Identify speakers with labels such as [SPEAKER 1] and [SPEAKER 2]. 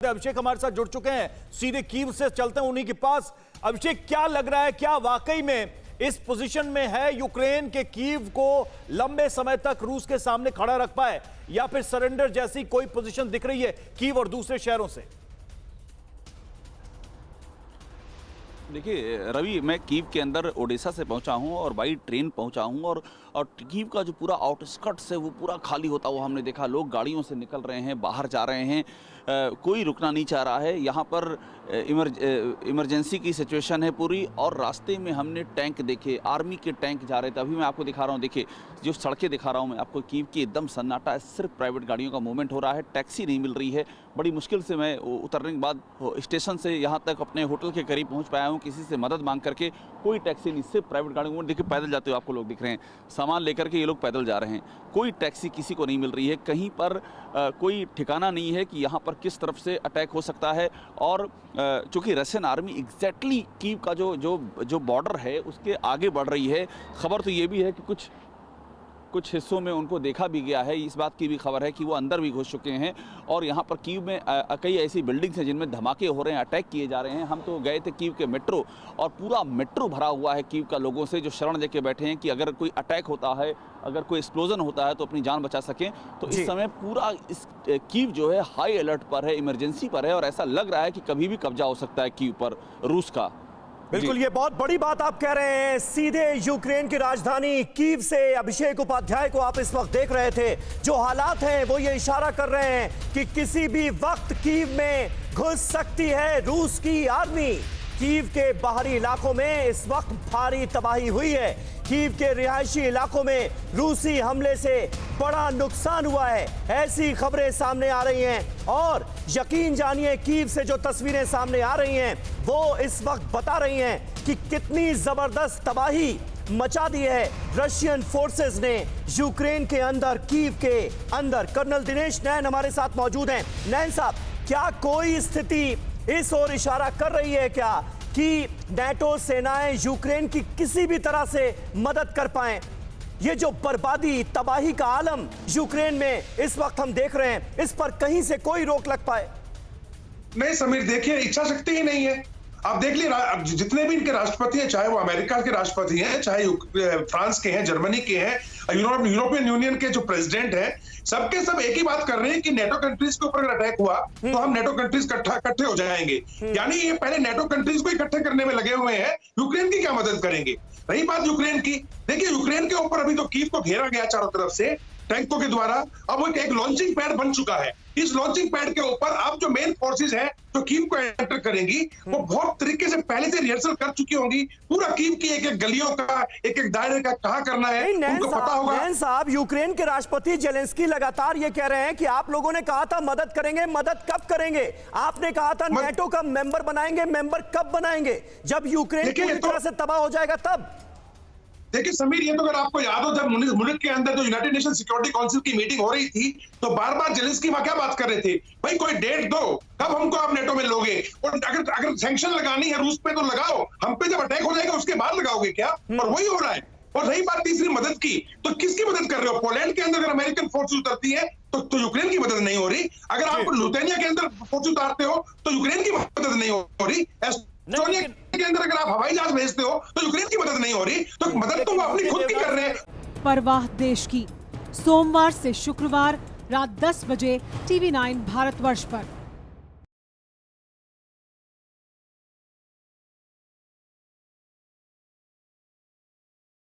[SPEAKER 1] अभिषेक हमारे साथ जुड़ चुके हैं, सीधे कीव से चलते हैं उन्हीं के पास। अभिषेक, क्या लग रहा है, क्या वाकई में इस पोजीशन में है यूक्रेन के कीव को लंबे समय तक रूस के सामने खड़ा रख पाए, या फिर सरेंडर जैसी कोई पोजीशन दिख रही है कीव और दूसरे शहरों से?
[SPEAKER 2] देखिए रवि, मैं कीव के अंदर ओडेसा से पहुंचा हूं और बाई ट्रेन पहुंचा हूं और कीव का जो पूरा आउटस्कर्ट्स है वो पूरा खाली होता हुआ हमने देखा। लोग गाड़ियों से निकल रहे हैं, बाहर जा रहे हैं, कोई रुकना नहीं चाह रहा है। यहाँ पर इमरजेंसी की सिचुएशन है पूरी। और रास्ते में हमने टैंक देखे, आर्मी के टैंक जा रहे थे। अभी मैं आपको दिखा रहा हूँ, देखिए जो सड़कें दिखा रहा हूँ मैं आपको, कीव की एकदम सन्नाटा है, सिर्फ प्राइवेट गाड़ियों का मूवमेंट हो रहा है। टैक्सी नहीं मिल रही है। बड़ी मुश्किल से मैं उतरने के बाद स्टेशन से यहाँ तक अपने होटल के करीब पहुँच पाया हूँ, किसी से मदद मांग करके। कोई टैक्सी नहीं, सिर्फ प्राइवेट गाड़ियों में। देखिए पैदल जाते हुए आपको लोग दिख रहे हैं, सामान लेकर के ये लोग पैदल जा रहे हैं। कोई टैक्सी किसी को नहीं मिल रही है। कहीं पर कोई ठिकाना नहीं है कि यहाँ पर किस तरफ से अटैक हो सकता है। और चूँकि रशियन आर्मी एग्जैक्टली कीव का जो बॉर्डर है उसके आगे बढ़ रही है। खबर तो ये भी है कि कुछ हिस्सों में उनको देखा भी गया है। इस बात की भी खबर है कि वो अंदर भी घुस चुके हैं। और यहाँ पर कीव में कई ऐसी बिल्डिंग्स हैं जिनमें धमाके हो रहे हैं, अटैक किए जा रहे हैं। हम तो गए थे कीव के मेट्रो, और पूरा मेट्रो भरा हुआ है कीव का लोगों से, जो शरण लेके बैठे हैं कि अगर कोई अटैक होता है, अगर कोई एक्सप्लोजन होता है तो अपनी जान बचा सकें। तो इस समय पूरा इस कीव जो है हाई अलर्ट पर है, इमरजेंसी पर है, और ऐसा लग रहा है कि कभी भी कब्जा हो सकता है कीव पर रूस का।
[SPEAKER 1] बिल्कुल, ये बहुत बड़ी बात आप कह रहे हैं। सीधे यूक्रेन की राजधानी कीव से अभिषेक उपाध्याय को आप इस वक्त देख रहे थे। जो हालात हैं वो ये इशारा कर रहे हैं कि किसी भी वक्त कीव में घुस सकती है रूस की आर्मी। कीव के बाहरी इलाकों में इस वक्त भारी तबाही हुई है। कीव के रिहायशी इलाकों में रूसी हमले से बड़ा नुकसान हुआ है, ऐसी खबरें सामने आ रही हैं। और यकीन जानिए, कीव से जो तस्वीरें सामने आ रही हैं वो इस वक्त बता रही हैं कि कितनी जबरदस्त तबाही मचा दी है रशियन फोर्सेस ने यूक्रेन के अंदर, कीव के अंदर। कर्नल दिनेश नैन हमारे साथ मौजूद हैं। नैन साहब, क्या कोई स्थिति इस ओर इशारा कर रही है क्या कि नेटो सेनाएं यूक्रेन की किसी भी तरह से मदद कर पाएं? ये जो बर्बादी, तबाही का आलम यूक्रेन में इस वक्त हम देख रहे हैं, इस पर कहीं से कोई रोक लग पाए?
[SPEAKER 3] नहीं समीर, देखिए इच्छा शक्ति ही नहीं है। आप देख लीजिए, जितने भी इनके राष्ट्रपति हैं, चाहे वो अमेरिका के राष्ट्रपति हैं, चाहे फ्रांस के हैं, जर्मनी के हैं, यूरोपियन यूनियन के जो प्रेसिडेंट हैं, सबके सब एक ही बात कर रहे हैं कि नेटो कंट्रीज के ऊपर अगर अटैक हुआ तो हम नेटो कंट्रीज इकट्ठे हो जाएंगे। यानी ये पहले नेटो कंट्रीज को इकट्ठे करने में लगे हुए हैं, यूक्रेन की क्या मदद करेंगे। रही बात यूक्रेन की, देखिए यूक्रेन के ऊपर अभी तो कीव को घेरा गया चारों तरफ से टैंकों के द्वारा। अब वो एक लॉन्चिंग पैड बन चुका है। इस लॉन्चिंग पैड के ऊपर अब जो मेन फोर्सेस हैं जो कीव को एंटर करेंगी, वो बहुत तरीके से पहले से रिहर्सल कर चुकी होंगी। पूरा कीव की एक एक गलियों का, एक एक दायरे का कहां करना है उनको पता होगा।
[SPEAKER 1] नैन साहब, यूक्रेन के राष्ट्रपति जेलेंस्की लगातार ये कह रहे हैं कि आप लोगों ने कहा था मदद करेंगे, मदद कब करेंगे? आपने कहा था नेटो का मेंबर बनाएंगे, मेंबर कब बनाएंगे? जब यूक्रेन पूरी तरह से तबाह हो जाएगा तब।
[SPEAKER 3] देखिए समीर, ये तो अगर आपको याद हो, जब मुनिक के अंदर जो यूनाइटेड नेशन सिक्योरिटी काउंसिल की मीटिंग हो रही थी, तो बार बार जेलेंस्की वहां क्या बात कर रहे थे, भाई कोई डेट दो, कब हमको आप नेटो में लोगे, और अगर सैंक्शन लगानी है रूस पे तो लगाओ, हम पे जब अटैक हो जाएगा उसके बाद लगाओगे क्या? और वही हो रहा है। और रही बात तीसरी मदद की, तो किसकी मदद कर रहे हो? पोलैंड के अंदर अगर अमेरिकन फोर्स उतरती है तो यूक्रेन की मदद नहीं हो रही। अगर आप लिथुआनिया के अंदर फोर्स उतारते हो तो यूक्रेन की मदद नहीं हो रही। एस्टोनिया के अंदर अगर आप हवाई जहाज भेजते हो तो यूक्रेन की मदद नहीं हो रही। तो मदद तो वो अपनी खुद की कर रहे हैं।
[SPEAKER 4] परवाह देश की, सोमवार से शुक्रवार रात 10 बजे TV9 भारतवर्ष पर।